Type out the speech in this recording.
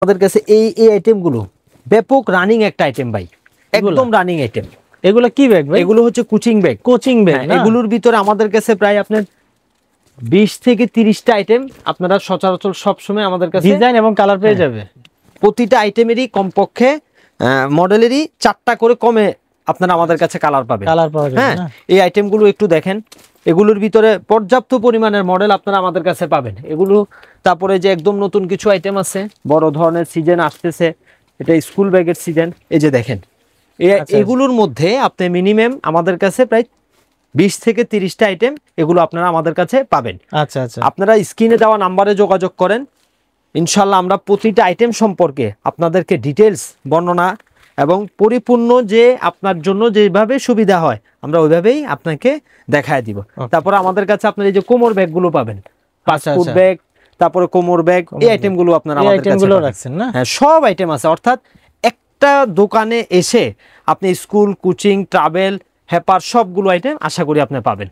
আমাদের কাছে এই আইটেমগুলো ব্যাপক রানিং একটা আইটেম ভাই, একদম রানিং আইটেম। এগুলো কি ব্যাগ ভাই? এগুলো হচ্ছে কোচিং ব্যাগ। Coaching bag. এগুলোর ভিতরে আমাদের কাছে প্রায় আপনার 20 থেকে 30টা আইটেম আপনারা সচরাচর সবসময় আমাদের কাছে ডিজাইন এবং কালার পেয়ে যাবে। প্রতিটা আইটেমেরই কমপক্ষে মডেলেরই 4টা করে কমে আপনারা আমাদের কাছে কালার পাবেন। কালার পাওয়া যাবে। হ্যাঁ, এই আইটেমগুলো একটু দেখেন, এগুলোর ভিতরে পর্যাপ্ত পরিমাণের মডেল আপনারা আমাদের কাছে পাবেন। এগুলো তারপরে যে একদম নতুন কিছু আইটেম আছে, বড় ধরনের সিজন আসতেছে, এটা স্কুল ব্যাগের সিজন। এই যে দেখেন, এগুলোর মধ্যে আপনি মিনিমাম আমাদের কাছে প্রায় 20 থেকে 30টা আইটেম এগুলো আপনারা আমাদের কাছে পাবেন। আচ্ছা আচ্ছা, আপনারা স্ক্রিনে দেওয়া নাম্বারে যোগাযোগ করেন, ইনশাল্লাহ আমরা প্রতিটা আইটেম সম্পর্কে আপনাদেরকে ডিটেলস বর্ণনা এবং পরিপূর্ণ যে আপনার জন্য যেভাবে সুবিধা হয় আমরা ওইভাবেই আপনাকে দেখায় দিব। তারপরে আমাদের কাছে আপনার এই যে কোমর ব্যাগগুলো পাবেন, পাসপোর্ট ব্যাগ, তারপরে কোমর ব্যাগ, এই আইটেমগুলো আপনারা আমাদের কাছে রাখছেন না? হ্যাঁ, সব আইটেম আছে। অর্থাৎ একটা দোকানে এসে আপনি স্কুল, কোচিং, ট্রাভেল, হ্যাপার সবগুলো আইটেম আশা করি আপনি পাবেন।